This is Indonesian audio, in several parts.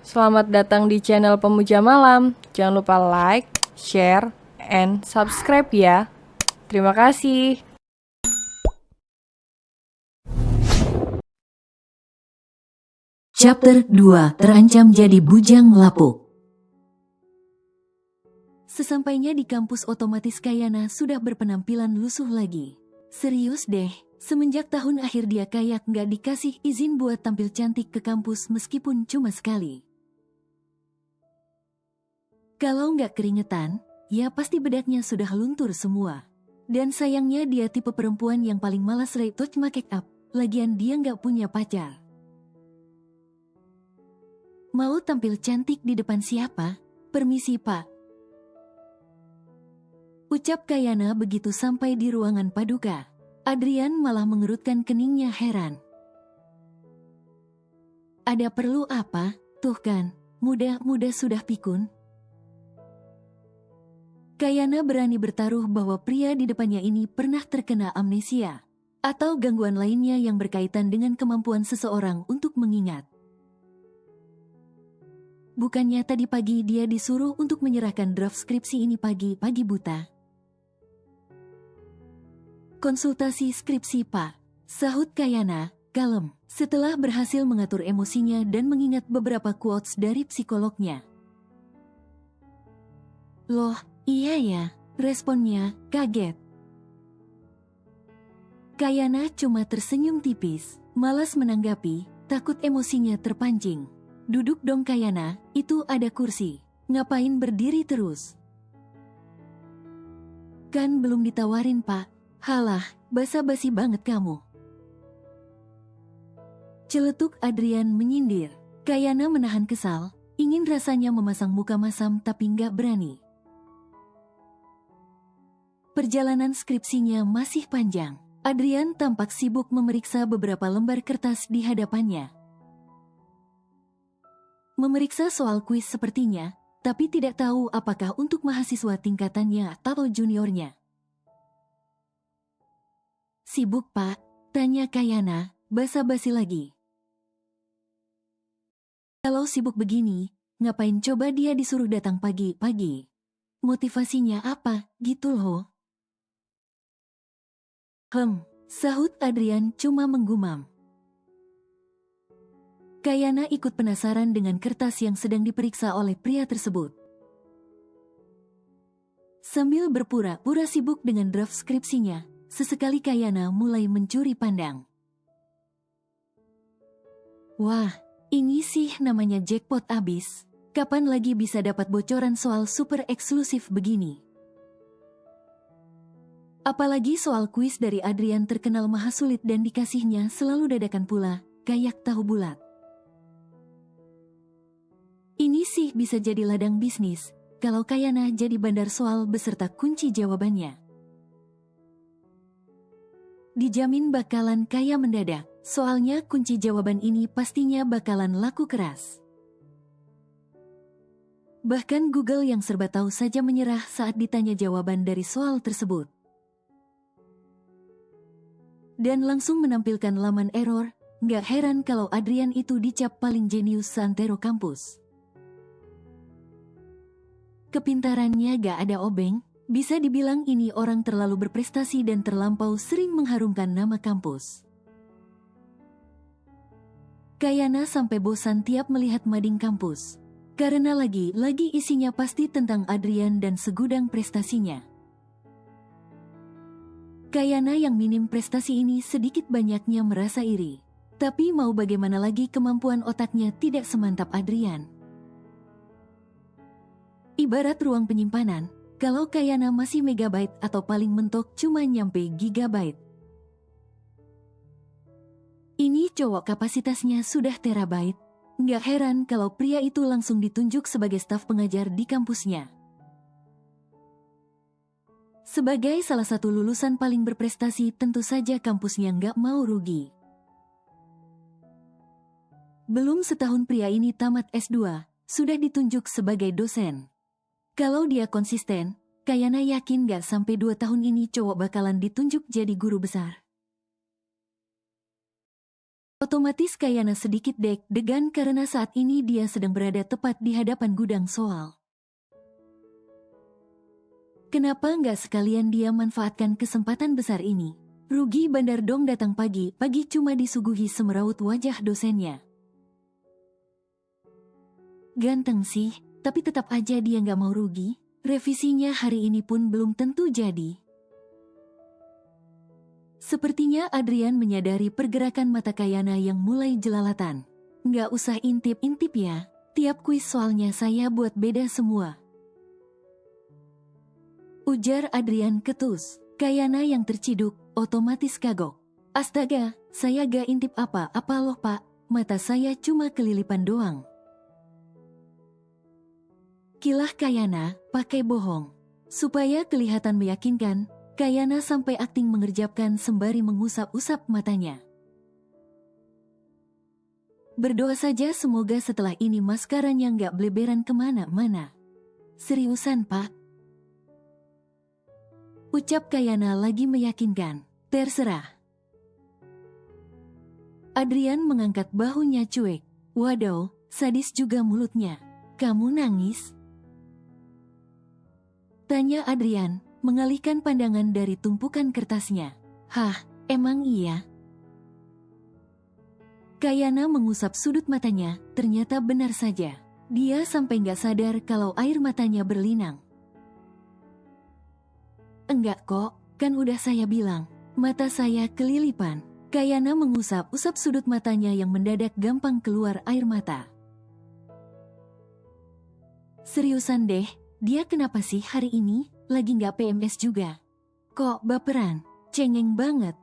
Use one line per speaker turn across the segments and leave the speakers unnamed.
Selamat datang di channel Pemuja Malam. Jangan lupa like, share, and subscribe ya. Terima kasih.
Chapter 2 Terancam Jadi Bujang Lapuk. Sesampainya di kampus otomatis Kayana sudah berpenampilan lusuh lagi. Serius deh, semenjak tahun akhir dia kayak nggak dikasih izin buat tampil cantik ke kampus meskipun cuma sekali. Kalau nggak keringetan, ya pasti bedatnya sudah luntur semua. Dan sayangnya dia tipe perempuan yang paling malas retouch make up, lagian dia nggak punya pacar. Mau tampil cantik di depan siapa? Permisi pak. Ucap Kayana begitu sampai di ruangan Paduka. Adrian malah mengerutkan keningnya heran. Ada perlu apa? Tuh kan, muda-muda sudah pikun. Kayana berani bertaruh bahwa pria di depannya ini pernah terkena amnesia atau gangguan lainnya yang berkaitan dengan kemampuan seseorang untuk mengingat. Bukannya tadi pagi dia disuruh untuk menyerahkan draft skripsi ini pagi-pagi buta. Konsultasi skripsi pak, sahut Kayana, kalem, setelah berhasil mengatur emosinya dan mengingat beberapa quotes dari psikolognya. Loh, iya ya, responnya kaget. Kayana cuma tersenyum tipis, malas menanggapi, takut emosinya terpancing. Duduk dong Kayana, itu ada kursi, ngapain berdiri terus? Kan belum ditawarin pak. Halah, basa-basi banget kamu. Celetuk Adrian menyindir. Kayana menahan kesal, ingin rasanya memasang muka masam tapi nggak berani. Perjalanan skripsinya masih panjang. Adrian tampak sibuk memeriksa beberapa lembar kertas di hadapannya. Memeriksa soal kuis sepertinya, tapi tidak tahu apakah untuk mahasiswa tingkatannya atau juniornya. Sibuk pak, tanya Kayana, basa-basi lagi. Kalau sibuk begini, ngapain coba dia disuruh datang pagi-pagi? Motivasinya apa, gitu loh. Sahut Adrian cuma menggumam. Kayana ikut penasaran dengan kertas yang sedang diperiksa oleh pria tersebut. Sambil berpura-pura sibuk dengan draft skripsinya, sesekali Kayana mulai mencuri pandang. Wah, ini sih namanya jackpot abis. Kapan lagi bisa dapat bocoran soal super eksklusif begini? Apalagi soal kuis dari Adrian terkenal maha sulit dan dikasihnya selalu dadakan pula, kayak tahu bulat. Ini sih bisa jadi ladang bisnis, kalau Kayana jadi bandar soal beserta kunci jawabannya. Dijamin bakalan kaya mendadak, soalnya kunci jawaban ini pastinya bakalan laku keras. Bahkan Google yang serba tahu saja menyerah saat ditanya jawaban dari soal tersebut. Dan langsung menampilkan laman error, nggak heran kalau Adrian itu dicap paling jenius seantero kampus. Kepintarannya gak ada obeng, bisa dibilang ini orang terlalu berprestasi dan terlampau sering mengharumkan nama kampus. Kayana sampai bosan tiap melihat mading kampus. Karena lagi-lagi isinya pasti tentang Adrian dan segudang prestasinya. Kayana yang minim prestasi ini sedikit banyaknya merasa iri. Tapi mau bagaimana lagi kemampuan otaknya tidak semantap Adrian. Ibarat ruang penyimpanan, kalau Kayana masih megabyte atau paling mentok cuma nyampe gigabyte. Ini cowok kapasitasnya sudah terabyte. Nggak heran kalau pria itu langsung ditunjuk sebagai staf pengajar di kampusnya. Sebagai salah satu lulusan paling berprestasi, tentu saja kampusnya nggak mau rugi. Belum setahun pria ini tamat S2, sudah ditunjuk sebagai dosen. Kalau dia konsisten, Kayana yakin gak sampai 2 tahun ini cowok bakalan ditunjuk jadi guru besar. Otomatis Kayana sedikit deg-degan karena saat ini dia sedang berada tepat di hadapan gudang soal. Kenapa nggak sekalian dia manfaatkan kesempatan besar ini? Rugi bandar dong datang pagi-pagi cuma disuguhi semeraut wajah dosennya. Ganteng sih, tapi tetap aja dia nggak mau rugi. Revisinya hari ini pun belum tentu jadi. Sepertinya Adrian menyadari pergerakan mata Kayana yang mulai jelalatan. Nggak usah intip-intip ya, tiap kuis soalnya saya buat beda semua. Ujar Adrian ketus. Kayana yang terciduk, otomatis kagok. Astaga, saya gak intip apa-apa loh pak, mata saya cuma kelilipan doang. Kilah Kayana, pakai bohong. Supaya kelihatan meyakinkan, Kayana sampai akting mengerjapkan sembari mengusap-usap matanya. Berdoa saja semoga setelah ini maskaranya nggak bleberan kemana-mana. Seriusan pak? Ucap Kayana lagi meyakinkan. Terserah. Adrian mengangkat bahunya cuek. Waduh, sadis juga mulutnya. Kamu nangis? Tanya Adrian, mengalihkan pandangan dari tumpukan kertasnya. Hah, emang iya? Kayana mengusap sudut matanya, ternyata benar saja. Dia sampai nggak sadar kalau air matanya berlinang. Enggak kok, kan udah saya bilang, mata saya kelilipan. Kayana mengusap-usap sudut matanya yang mendadak gampang keluar air mata. Seriusan deh, dia kenapa sih hari ini? Lagi nggak PMS juga? Kok baperan? Cengeng banget.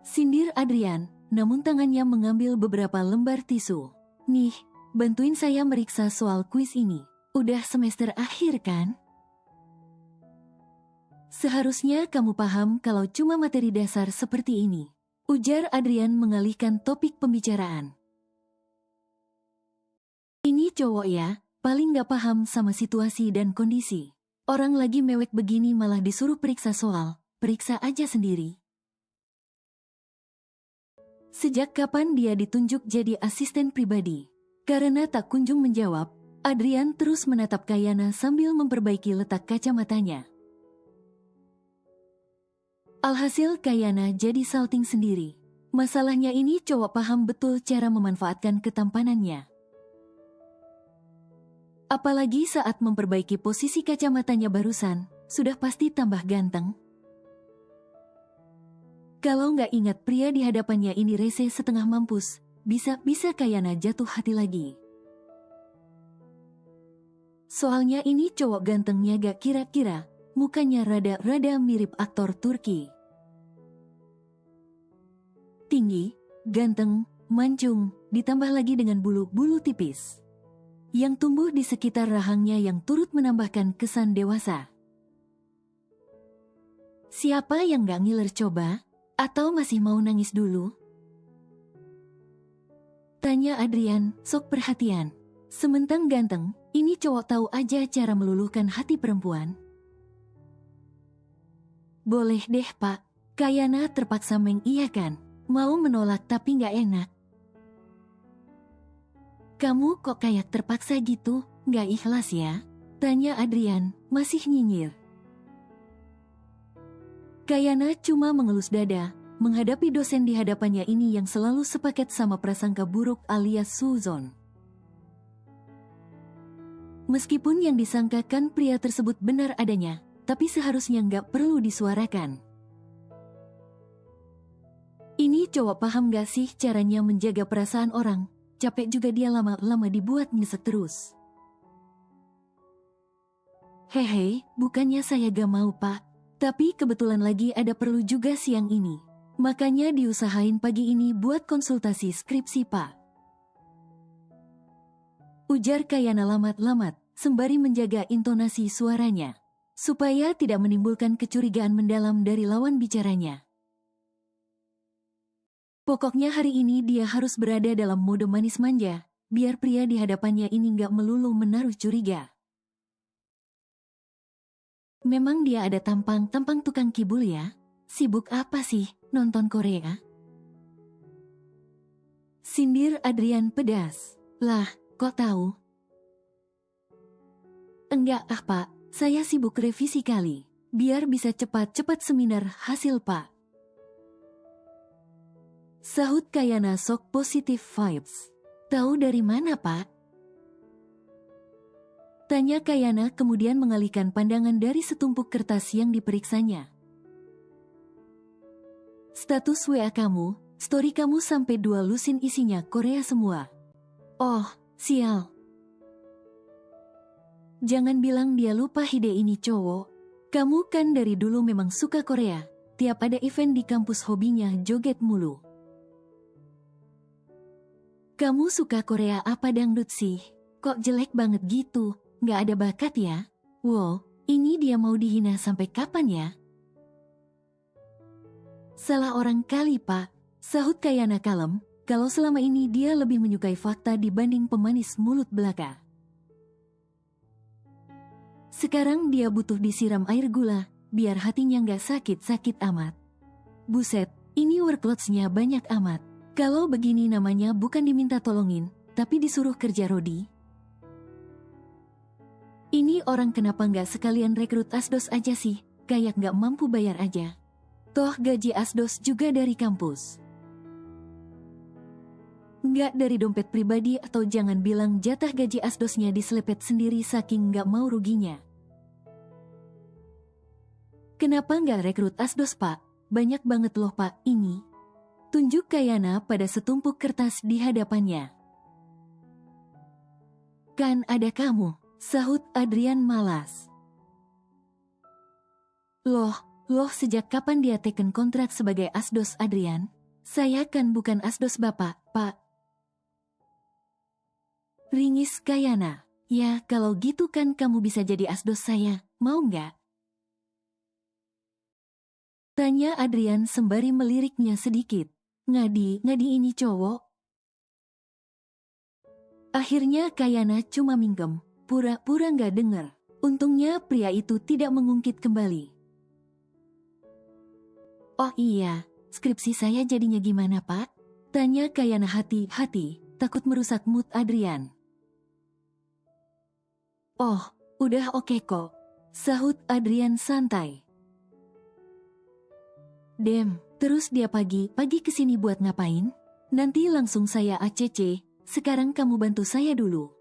Sindir Adrian, namun tangannya mengambil beberapa lembar tisu. Nih, bantuin saya meriksa soal kuis ini. Udah semester akhir kan? Seharusnya kamu paham kalau cuma materi dasar seperti ini. Ujar Adrian mengalihkan topik pembicaraan. Ini cowok ya, paling gak paham sama situasi dan kondisi. Orang lagi mewek begini malah disuruh periksa soal, periksa aja sendiri. Sejak kapan dia ditunjuk jadi asisten pribadi? Karena tak kunjung menjawab, Adrian terus menatap Kayana sambil memperbaiki letak kacamatanya. Alhasil Kayana jadi salting sendiri. Masalahnya ini cowok paham betul cara memanfaatkan ketampanannya. Apalagi saat memperbaiki posisi kacamatanya barusan, sudah pasti tambah ganteng. Kalau nggak ingat pria di hadapannya ini rese setengah mampus, bisa-bisa Kayana jatuh hati lagi. Soalnya ini cowok gantengnya gak kira-kira, mukanya rada-rada mirip aktor Turki. Tinggi, ganteng, mancung, ditambah lagi dengan bulu-bulu tipis yang tumbuh di sekitar rahangnya yang turut menambahkan kesan dewasa. Siapa yang gak ngiler coba? Atau masih mau nangis dulu? Tanya Adrian, sok perhatian. Sementang ganteng, ini cowok tahu aja cara meluluhkan hati perempuan. Boleh deh pak, Kayana terpaksa mengiyakan. Mau menolak tapi gak enak. Kamu kok kayak terpaksa gitu, gak ikhlas ya? Tanya Adrian, masih nyinyir. Kayana cuma mengelus dada, menghadapi dosen di hadapannya ini yang selalu sepaket sama prasangka buruk alias suzon. Meskipun yang disangkakan pria tersebut benar adanya, tapi seharusnya nggak perlu disuarakan. Ini cowok paham gak sih caranya menjaga perasaan orang? Capek juga dia lama-lama dibuat nyesek terus. Hehe, bukannya saya gak mau pak, tapi kebetulan lagi ada perlu juga siang ini. Makanya diusahain pagi ini buat konsultasi skripsi pak. Ujar Kayana lamat-lamat, sembari menjaga intonasi suaranya, supaya tidak menimbulkan kecurigaan mendalam dari lawan bicaranya. Pokoknya hari ini dia harus berada dalam mode manis manja, biar pria di hadapannya ini nggak melulu menaruh curiga. Memang dia ada tampang tukang kibul ya? Sibuk apa sih, nonton Korea? Sindir Adrian pedas. Lah, kok tahu? Enggak Pak, saya sibuk revisi kali. Biar bisa cepat-cepat seminar hasil Pak. Sahut Kayana sok positif vibes. Tahu dari mana Pak? Tanya Kayana kemudian mengalihkan pandangan dari setumpuk kertas yang diperiksanya. Status WA kamu, story kamu sampai 2 lusin isinya Korea semua. Oh, sial. Jangan bilang dia lupa Hide ini cowok. Kamu kan dari dulu memang suka Korea. Tiap ada event di kampus hobinya joget mulu. Kamu suka Korea apa dangdut sih? Kok jelek banget gitu? Nggak ada bakat ya? Wow, ini dia mau dihina sampai kapan ya? Salah orang kali Pak, sahut Kayana kalem, kalau selama ini dia lebih menyukai fakta dibanding pemanis mulut belaka. Sekarang dia butuh disiram air gula, biar hatinya nggak sakit-sakit amat. Buset, ini workloads-nya banyak amat. Kalau begini namanya bukan diminta tolongin, tapi disuruh kerja Rodi. Ini orang kenapa nggak sekalian rekrut asdos aja sih, kayak nggak mampu bayar aja. Toh gaji asdos juga dari kampus. Nggak dari dompet pribadi atau jangan bilang jatah gaji asdosnya diselepet sendiri saking nggak mau ruginya. Kenapa nggak rekrut asdos Pak? Banyak banget loh Pak ini. Tunjuk Kayana pada setumpuk kertas di hadapannya. Kan ada kamu, sahut Adrian malas. Loh sejak kapan dia teken kontrak sebagai asdos Adrian? Saya kan bukan asdos Bapak, Pak. Ringis Kayana. Ya kalau gitu kan kamu bisa jadi asdos saya, mau nggak? Tanya Adrian sembari meliriknya sedikit. Ngadi ini cowok. Akhirnya Kayana cuma minggem, pura-pura nggak denger. Untungnya pria itu tidak mengungkit kembali. Oh iya, skripsi saya jadinya gimana Pak? Tanya Kayana hati-hati, takut merusak mood Adrian. Oh, udah oke kok, sahut Adrian santai. Terus dia pagi kesini buat ngapain? Nanti langsung saya ACC, sekarang kamu bantu saya dulu.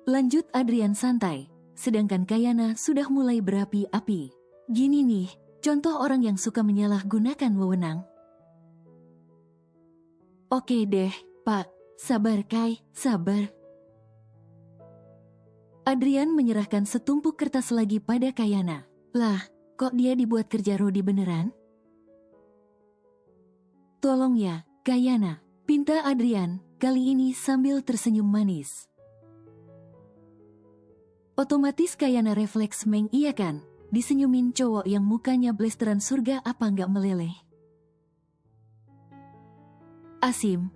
Lanjut Adrian santai, sedangkan Kayana sudah mulai berapi-api. Gini nih, contoh orang yang suka menyalahgunakan wewenang. Oke deh, Pak, sabar Kai, sabar. Adrian menyerahkan setumpuk kertas lagi pada Kayana. Lah, kok dia dibuat kerja Rodi beneran? Tolong ya, Kayana, pinta Adrian, kali ini sambil tersenyum manis. Otomatis Kayana refleks mengiyakan, disenyumin cowok yang mukanya blasteran surga apa nggak meleleh. Asim,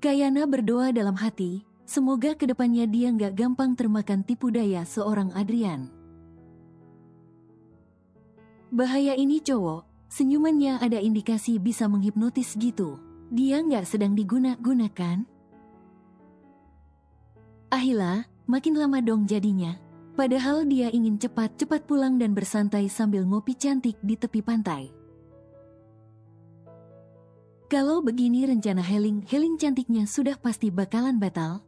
Kayana berdoa dalam hati, semoga kedepannya dia nggak gampang termakan tipu daya seorang Adrian. Bahaya ini cowok, senyumannya ada indikasi bisa menghipnotis gitu. Dia nggak sedang diguna-gunakan? Ahila, makin lama dong jadinya. Padahal dia ingin cepat-cepat pulang dan bersantai sambil ngopi cantik di tepi pantai. Kalau begini rencana healing cantiknya sudah pasti bakalan batal.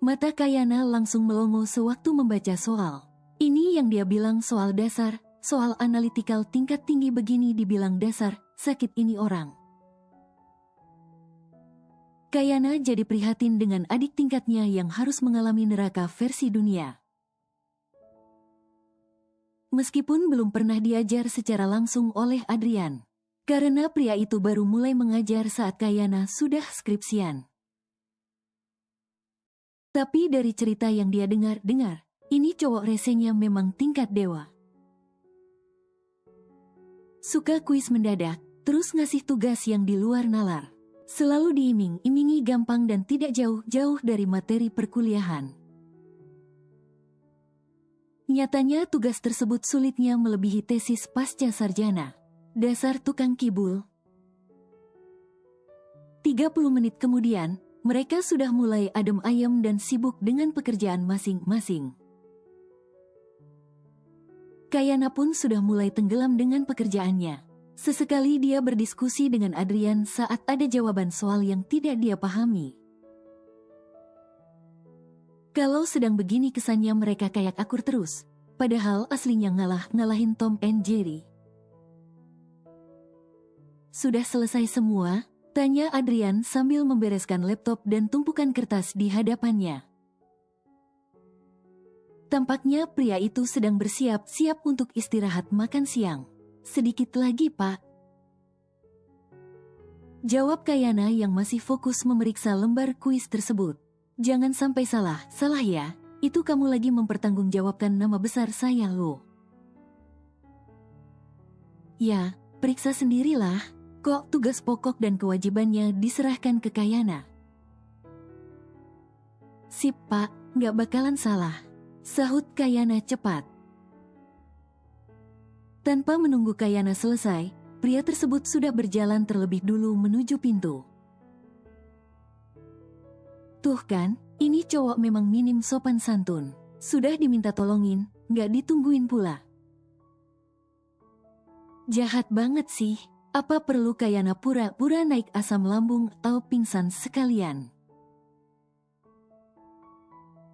Mata Kayana langsung melongo sewaktu membaca soal. Ini yang dia bilang soal dasar, soal analitikal tingkat tinggi begini dibilang dasar, sakit ini orang. Kayana jadi prihatin dengan adik tingkatnya yang harus mengalami neraka versi dunia. Meskipun belum pernah diajar secara langsung oleh Adrian, karena pria itu baru mulai mengajar saat Kayana sudah skripsian. Tapi dari cerita yang dia dengar, ini cowok resenya memang tingkat dewa. Suka kuis mendadak, terus ngasih tugas yang di luar nalar. Selalu diiming-imingi gampang dan tidak jauh-jauh dari materi perkuliahan. Nyatanya tugas tersebut sulitnya melebihi tesis pasca sarjana. Dasar tukang kibul. 30 menit kemudian, mereka sudah mulai adem ayem dan sibuk dengan pekerjaan masing-masing. Kayana pun sudah mulai tenggelam dengan pekerjaannya. Sesekali dia berdiskusi dengan Adrian saat ada jawaban soal yang tidak dia pahami. Kalau sedang begini kesannya mereka kayak akur terus, padahal aslinya ngalahin Tom and Jerry. Sudah selesai semua? Tanya Adrian sambil membereskan laptop dan tumpukan kertas di hadapannya. Tampaknya pria itu sedang bersiap-siap untuk istirahat makan siang. Sedikit lagi, Pak. Jawab Kayana yang masih fokus memeriksa lembar kuis tersebut. Jangan sampai salah ya. Itu kamu lagi mempertanggungjawabkan nama besar saya loh. Ya, periksa sendirilah. Kok tugas pokok dan kewajibannya diserahkan ke Kayana? Sip, Pak, nggak bakalan salah. Sahut Kayana cepat. Tanpa menunggu Kayana selesai, pria tersebut sudah berjalan terlebih dulu menuju pintu. Tuh kan, ini cowok memang minim sopan santun. Sudah diminta tolongin, nggak ditungguin pula. Jahat banget sih. Apa perlu Kayana pura-pura naik asam lambung atau pingsan sekalian?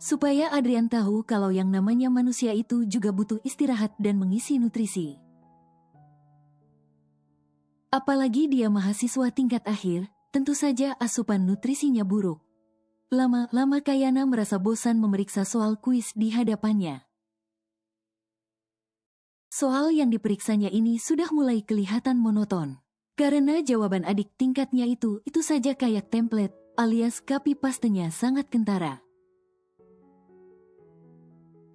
Supaya Adrian tahu kalau yang namanya manusia itu juga butuh istirahat dan mengisi nutrisi. Apalagi dia mahasiswa tingkat akhir, tentu saja asupan nutrisinya buruk. Lama-lama Kayana merasa bosan memeriksa soal kuis di hadapannya. Soal yang diperiksanya ini sudah mulai kelihatan monoton. Karena jawaban adik tingkatnya itu saja kayak template, alias copy pastenya sangat kentara.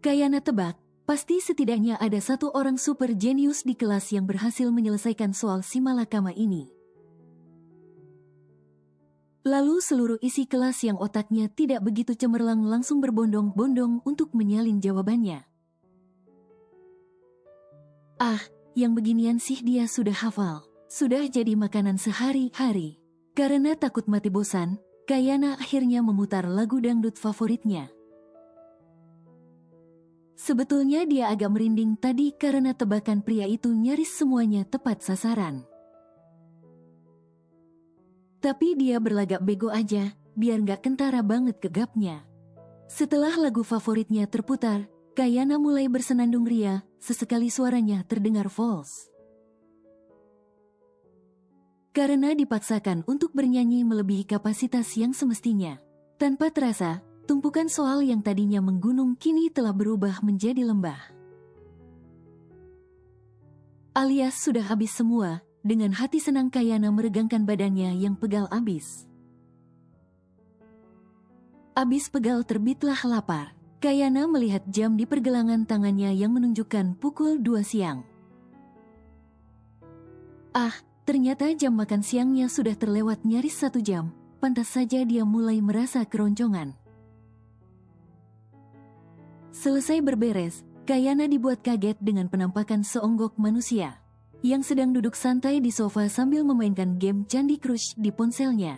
Kayana tebak, pasti setidaknya ada satu orang super jenius di kelas yang berhasil menyelesaikan soal si malakama ini. Lalu seluruh isi kelas yang otaknya tidak begitu cemerlang langsung berbondong-bondong untuk menyalin jawabannya. Ah, yang beginian sih dia sudah hafal. Sudah jadi makanan sehari-hari. Karena takut mati bosan, Kayana akhirnya memutar lagu dangdut favoritnya. Sebetulnya dia agak merinding tadi karena tebakan pria itu nyaris semuanya tepat sasaran. Tapi dia berlagak bego aja, biar gak kentara banget gegapnya. Setelah lagu favoritnya terputar, Kayana mulai bersenandung ria, sesekali suaranya terdengar false. Karena dipaksakan untuk bernyanyi melebihi kapasitas yang semestinya. Tanpa terasa, tumpukan soal yang tadinya menggunung kini telah berubah menjadi lembah. Alias sudah habis semua, dengan hati senang Kayana meregangkan badannya yang pegal abis. Abis pegal terbitlah lapar. Kayana melihat jam di pergelangan tangannya yang menunjukkan pukul 2 siang. Ah, ternyata jam makan siangnya sudah terlewat nyaris 1 jam, pantas saja dia mulai merasa keroncongan. Selesai berberes, Kayana dibuat kaget dengan penampakan seonggok manusia, yang sedang duduk santai di sofa sambil memainkan game Candy Crush di ponselnya.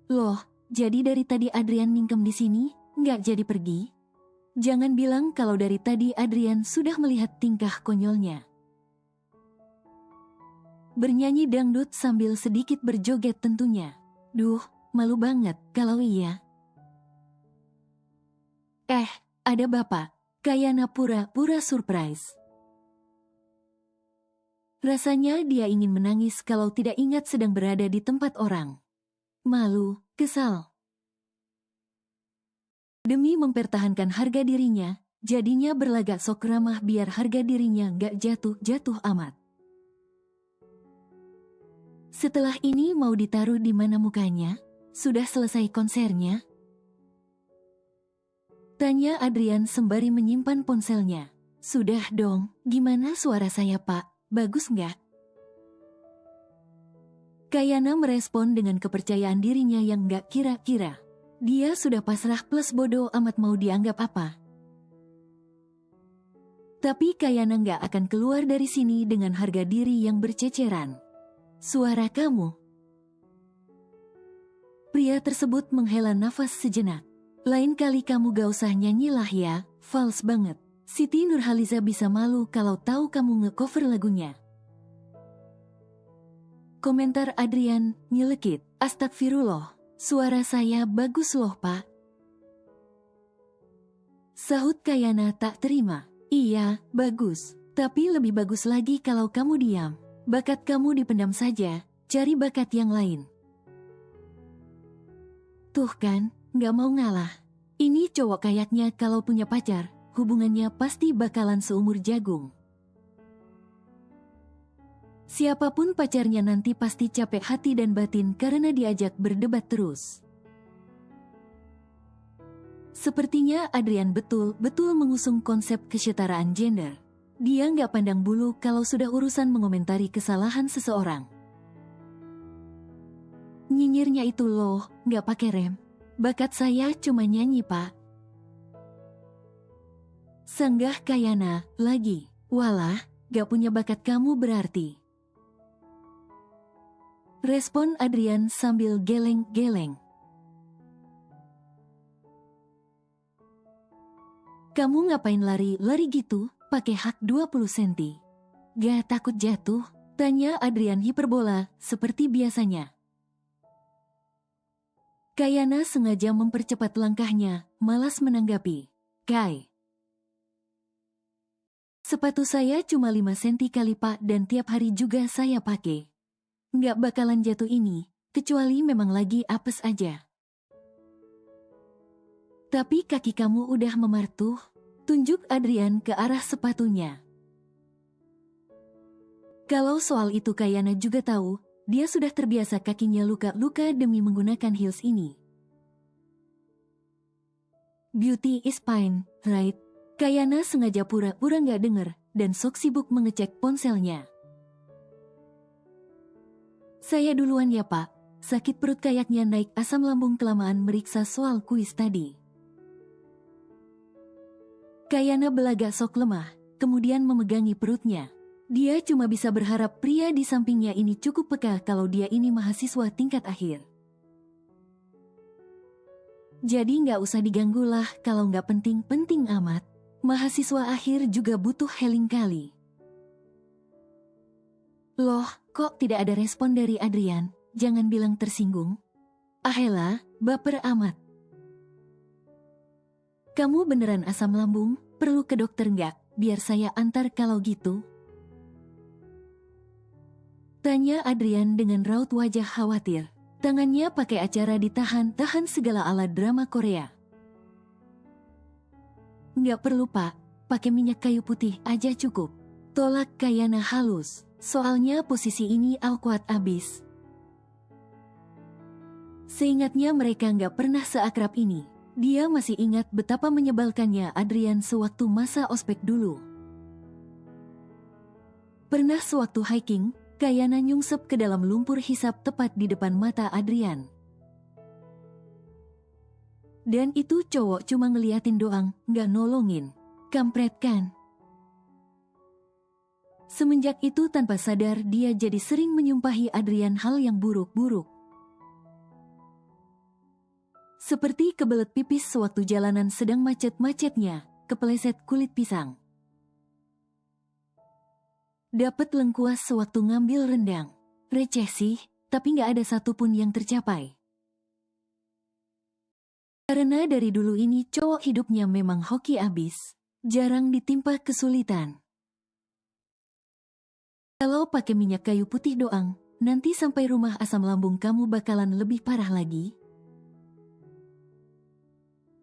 Loh, jadi dari tadi Adrian mingkem di sini, nggak jadi pergi? Jangan bilang kalau dari tadi Adrian sudah melihat tingkah konyolnya. Bernyanyi dangdut sambil sedikit berjoget tentunya. Duh, malu banget kalau iya. Ada bapak. Kayana pura-pura surprise. Rasanya dia ingin menangis kalau tidak ingat sedang berada di tempat orang. Malu, kesal. Demi mempertahankan harga dirinya, jadinya berlagak sok ramah biar harga dirinya gak jatuh-jatuh amat. Setelah ini mau ditaruh di mana mukanya? Sudah selesai konsernya? Tanya Adrian sembari menyimpan ponselnya. Sudah dong, gimana suara saya pak? Bagus nggak? Kayana merespon dengan kepercayaan dirinya yang gak kira-kira. Dia sudah pasrah plus bodoh amat mau dianggap apa. Tapi Kayana nggak akan keluar dari sini dengan harga diri yang berceceran. Suara kamu. Pria tersebut menghela nafas sejenak. Lain kali kamu gak usah nyanyilah ya, fals banget. Siti Nurhaliza bisa malu kalau tahu kamu nge-cover lagunya. Komentar Adrian, nyelekit. Astagfirullah, suara saya bagus loh pak. Sahut Kayana tak terima. Iya, bagus. Tapi lebih bagus lagi kalau kamu diam. Bakat kamu dipendam saja, cari bakat yang lain. Tuh kan, gak mau ngalah. Ini cowok kayaknya kalau punya pacar, hubungannya pasti bakalan seumur jagung. Siapapun pacarnya nanti pasti capek hati dan batin karena diajak berdebat terus. Sepertinya Adrian betul-betul mengusung konsep kesetaraan gender. Dia nggak pandang bulu kalau sudah urusan mengomentari kesalahan seseorang. Nyinyirnya itu loh, nggak pakai rem. Bakat saya cuma nyanyi pak. Sanggah Kayana, lagi. Walah, gak punya bakat kamu berarti. Respon Adrian sambil geleng-geleng. Kamu ngapain lari-lari gitu, pakai hak 20 cm? Gak takut jatuh? Tanya Adrian hiperbola, seperti biasanya. Kayana sengaja mempercepat langkahnya, malas menanggapi. Kai. Sepatu saya cuma 5 cm kali pak dan tiap hari juga saya pakai. Nggak bakalan jatuh ini, kecuali memang lagi apes aja. Tapi kaki kamu udah memar tuh. Tunjuk Adrian ke arah sepatunya. Kalau soal itu Kayana juga tahu, dia sudah terbiasa kakinya luka-luka demi menggunakan heels ini. Beauty is fine, right? Kayana sengaja pura-pura nggak denger dan sok sibuk mengecek ponselnya. Saya duluan ya pak, sakit perut kayaknya naik asam lambung kelamaan meriksa soal kuis tadi. Kayana belagak sok lemah, kemudian memegangi perutnya. Dia cuma bisa berharap pria di sampingnya ini cukup peka kalau dia ini mahasiswa tingkat akhir. Jadi nggak usah diganggu lah kalau nggak penting-penting amat. Mahasiswa akhir juga butuh healing kali. Loh, kok tidak ada respon dari Adrian? Jangan bilang tersinggung. Ahela, baper amat. Kamu beneran asam lambung? Perlu ke dokter nggak? Biar saya antar kalau gitu. Tanya Adrian dengan raut wajah khawatir. Tangannya pakai acara ditahan-tahan segala ala drama Korea. Nggak perlu pak, pakai minyak kayu putih aja cukup. Tolak Kayana halus, soalnya posisi ini awkward abis. Seingatnya mereka nggak pernah seakrab ini. Dia masih ingat betapa menyebalkannya Adrian sewaktu masa ospek dulu. Pernah sewaktu hiking, Kayana nyungsep ke dalam lumpur hisap tepat di depan mata Adrian. Dan itu cowok cuma ngeliatin doang, nggak nolongin. Kampret kan? Semenjak itu tanpa sadar dia jadi sering menyumpahi Adrian hal yang buruk-buruk. Seperti kebelet pipis sewaktu jalanan sedang macet-macetnya, kepeleset kulit pisang. Dapat lengkuas sewaktu ngambil rendang. Receh sih, tapi nggak ada satupun yang tercapai. Karena dari dulu ini cowok hidupnya memang hoki abis. Jarang ditimpa kesulitan. Kalau pakai minyak kayu putih doang, nanti sampai rumah asam lambung kamu bakalan lebih parah lagi.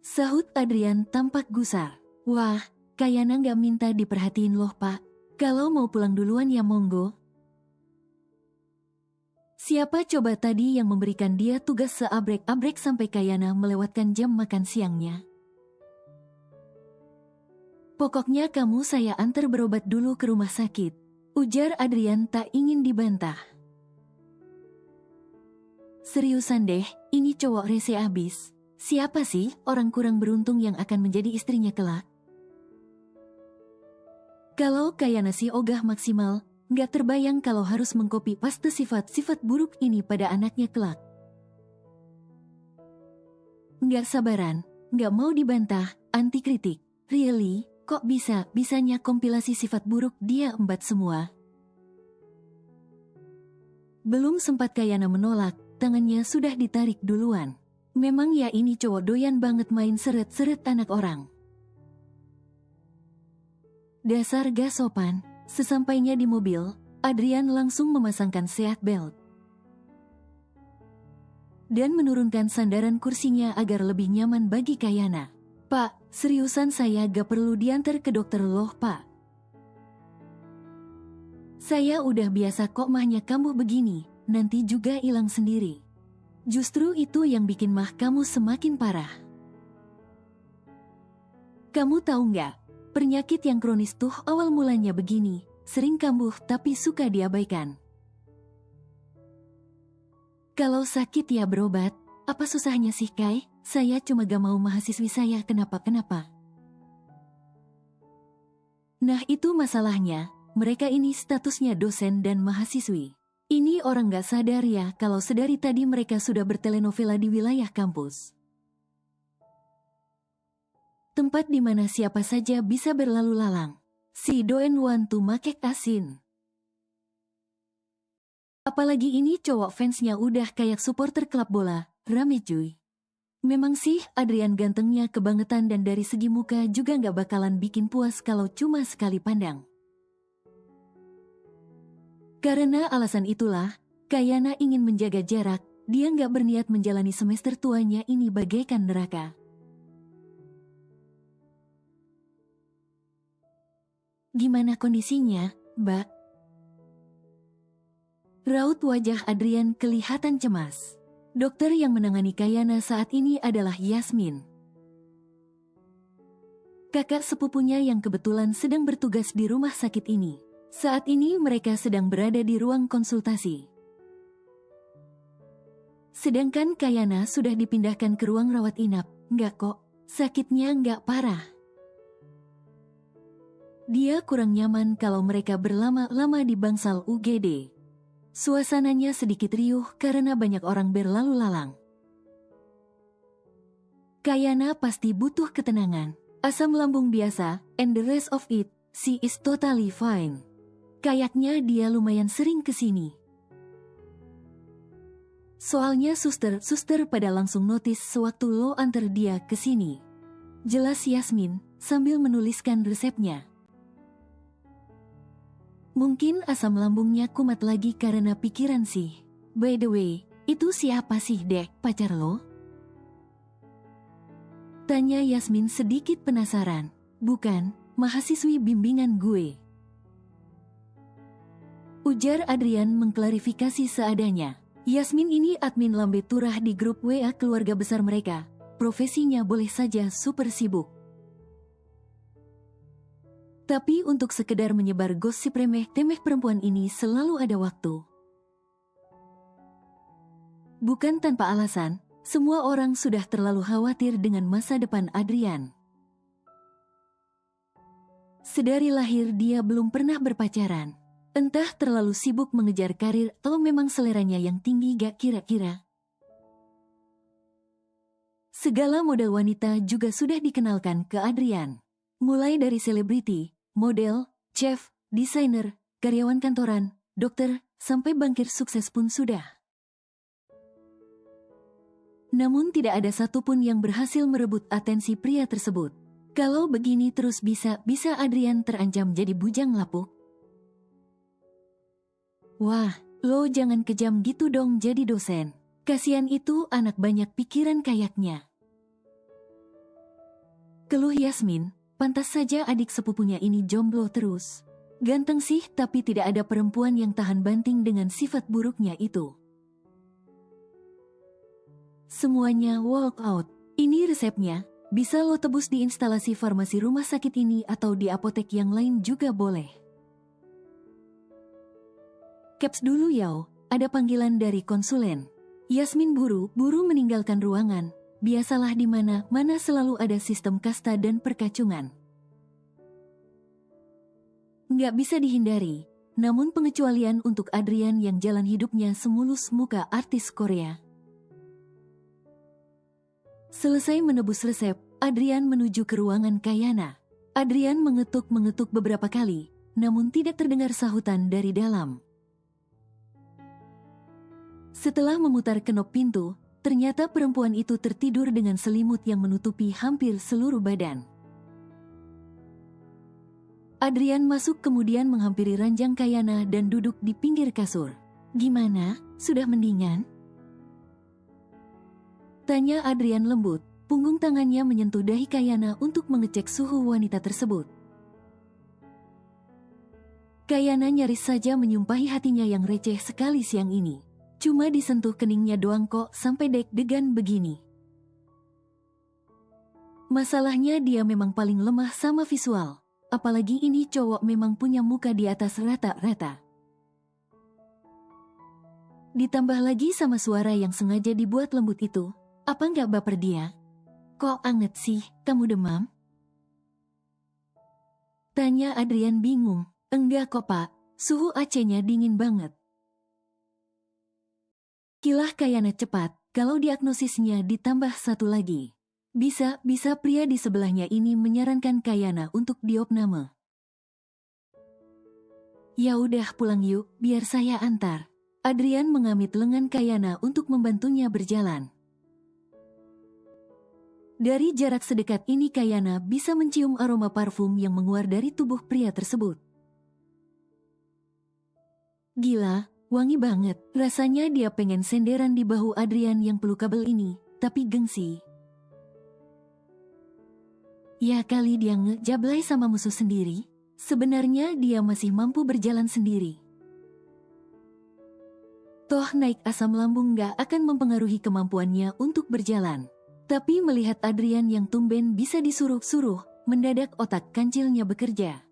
Sahut Adrian tampak gusar. Wah, Kayana nggak minta diperhatiin loh pak. Kalau mau pulang duluan ya monggo. Siapa coba tadi yang memberikan dia tugas seabrek-abrek sampai Kayana melewatkan jam makan siangnya? Pokoknya kamu saya antar berobat dulu ke rumah sakit. Ujar Adrian tak ingin dibantah. Seriusan deh, ini cowok rese abis. Siapa sih orang kurang beruntung yang akan menjadi istrinya kelak? Kalau Kayana si ogah maksimal, nggak terbayang kalau harus mengkopi paste sifat-sifat buruk ini pada anaknya kelak. Nggak sabaran, nggak mau dibantah, anti kritik. Really, kok bisanya kompilasi sifat buruk dia embat semua? Belum sempat Kayana menolak, tangannya sudah ditarik duluan. Memang ya ini cowok doyan banget main seret-seret anak orang. Dasar gak sopan, sesampainya di mobil, Adrian langsung memasangkan seat belt dan menurunkan sandaran kursinya agar lebih nyaman bagi Kayana. Pak, seriusan saya gak perlu diantar ke dokter loh pak. Saya udah biasa kok mahnya kamu begini, nanti juga hilang sendiri. Justru itu yang bikin mah kamu semakin parah. Kamu tahu nggak? Penyakit yang kronis tuh awal mulanya begini, sering kambuh tapi suka diabaikan. Kalau sakit ya berobat, apa susahnya sih Kai? Saya cuma gak mau mahasiswi saya kenapa-kenapa. Nah itu masalahnya, mereka ini statusnya dosen dan mahasiswi. Ini orang gak sadar ya kalau sedari tadi mereka sudah bertelenovela di wilayah kampus. Tempat di mana siapa saja bisa berlalu lalang. Si doen want to make asin. Apalagi ini cowok fansnya udah kayak supporter klub bola, rame cuy. Memang sih Adrian gantengnya kebangetan dan dari segi muka juga gak bakalan bikin puas kalau cuma sekali pandang. Karena alasan itulah, Kayana ingin menjaga jarak, dia gak berniat menjalani semester tuanya ini bagaikan neraka. Gimana kondisinya, Mbak? Raut wajah Adrian kelihatan cemas. Dokter yang menangani Kayana saat ini adalah Yasmin. Kakak sepupunya yang kebetulan sedang bertugas di rumah sakit ini. Saat ini mereka sedang berada di ruang konsultasi. Sedangkan Kayana sudah dipindahkan ke ruang rawat inap. Enggak kok, sakitnya enggak parah. Dia kurang nyaman kalau mereka berlama-lama di bangsal UGD. Suasananya sedikit riuh karena banyak orang berlalu lalang. Kayana pasti butuh ketenangan. Asam lambung biasa, and the rest of it, she is totally fine. Kayaknya dia lumayan sering kesini. Soalnya suster pada langsung notice sewaktu lo antar dia kesini. Jelas Yasmin, sambil menuliskan resepnya. Mungkin asam lambungnya kumat lagi karena pikiran sih. By the way, itu siapa sih dek, pacar lo? Tanya Yasmin sedikit penasaran. Bukan, mahasiswi bimbingan gue. Ujar Adrian mengklarifikasi seadanya. Yasmin ini admin lambe turah di grup WA keluarga besar mereka. Profesinya boleh saja super sibuk. Tapi untuk sekedar menyebar gosip remeh-temeh perempuan ini selalu ada waktu. Bukan tanpa alasan, semua orang sudah terlalu khawatir dengan masa depan Adrian. Sedari lahir dia belum pernah berpacaran. Entah terlalu sibuk mengejar karir atau memang seleranya yang tinggi gak kira-kira. Segala model wanita juga sudah dikenalkan ke Adrian. Mulai dari selebriti, model, chef, desainer, karyawan kantoran, dokter, sampai bankir sukses pun sudah. Namun tidak ada satupun yang berhasil merebut atensi pria tersebut. Kalau begini terus bisa Adrian terancam jadi bujang lapuk. Wah, lo jangan kejam gitu dong jadi dosen. Kasian itu anak banyak pikiran kayaknya. Keluh Yasmin. Pantas saja adik sepupunya ini jomblo terus. Ganteng sih tapi tidak ada perempuan yang tahan banting dengan sifat buruknya itu. Semuanya walk out. Ini resepnya, bisa lo tebus di instalasi farmasi rumah sakit ini atau di apotek yang lain juga boleh. Caps dulu yau, ada panggilan dari konsulen. Yasmin buru meninggalkan ruangan. Biasalah di mana selalu ada sistem kasta dan perkacungan. nggak bisa dihindari. Namun pengecualian untuk Adrian yang jalan hidupnya semulus muka artis Korea. Selesai menebus resep, Adrian menuju ke ruangan Kayana. Adrian mengetuk-mengetuk beberapa kali, namun tidak terdengar sahutan dari dalam. Setelah memutar kenop pintu, ternyata perempuan itu tertidur dengan selimut yang menutupi hampir seluruh badan. Adrian masuk kemudian menghampiri ranjang Kayana dan duduk di pinggir kasur. "Gimana? Sudah mendingan?" tanya Adrian lembut. Punggung tangannya menyentuh dahi Kayana untuk mengecek suhu wanita tersebut. Kayana nyaris saja menyumpahi hatinya yang receh sekali siang ini. Cuma disentuh keningnya doang kok sampai deg-degan begini. Masalahnya dia memang paling lemah sama visual. Apalagi ini cowok memang punya muka di atas rata-rata. Ditambah lagi sama suara yang sengaja dibuat lembut itu. Apa nggak baper dia? "Kok anget sih, kamu demam?" tanya Adrian bingung. "Enggak kok pak, suhu AC-nya dingin banget." Kilah Kayana cepat, kalau diagnosisnya ditambah satu lagi. Bisa pria di sebelahnya ini menyarankan Kayana untuk diopname. "Ya udah pulang yuk, biar saya antar." Adrian mengamit lengan Kayana untuk membantunya berjalan. Dari jarak sedekat ini Kayana bisa mencium aroma parfum yang menguar dari tubuh pria tersebut. Gila, wangi banget. Rasanya dia pengen senderan di bahu Adrian yang pelukabel ini, tapi gengsi. Ya kali dia ngejablay sama musuh sendiri. Sebenarnya dia masih mampu berjalan sendiri. Toh naik asam lambung gak akan mempengaruhi kemampuannya untuk berjalan. Tapi melihat Adrian yang tumben bisa disuruh-suruh, mendadak otak kancilnya bekerja.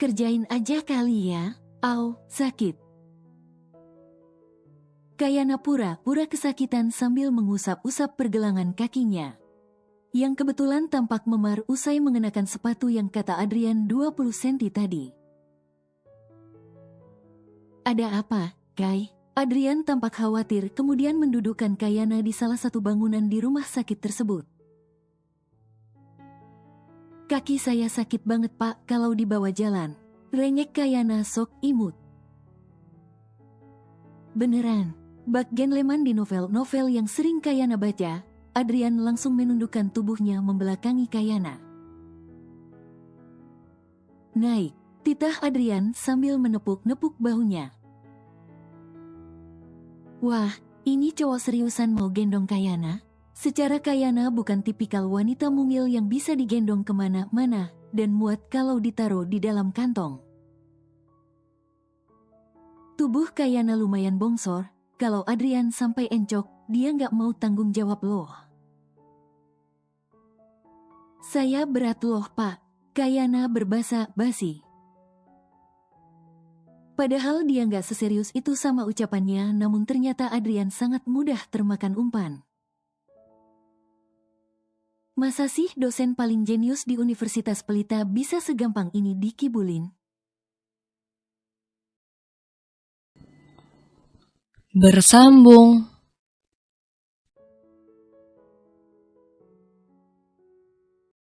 "Kerjain aja kali ya." "Au, sakit." Kayana pura-pura kesakitan sambil mengusap-usap pergelangan kakinya. Yang kebetulan tampak memar usai mengenakan sepatu yang kata Adrian 20 cm tadi. "Ada apa, Kai?" Adrian tampak khawatir kemudian mendudukkan Kayana di salah satu bangunan di rumah sakit tersebut. "Kaki saya sakit banget pak kalau dibawa jalan." Rengek Kayana sok imut. "Beneran?" Bak Genleman di novel-novel yang sering Kayana baca, Adrian langsung menundukkan tubuhnya membelakangi Kayana. "Naik," titah Adrian sambil menepuk-nepuk bahunya. Wah, ini cowok seriusan mau gendong Kayana? Secara Kayana bukan tipikal wanita mungil yang bisa digendong kemana-mana dan muat kalau ditaruh di dalam kantong. Tubuh Kayana lumayan bongsor, kalau Adrian sampai encok, dia nggak mau tanggung jawab loh. "Saya berat loh pak," Kayana berbasa basi. Padahal dia nggak seserius itu sama ucapannya, namun ternyata Adrian sangat mudah termakan umpan. Masa sih dosen paling jenius di Universitas Pelita bisa segampang ini dikibulin?
Bersambung.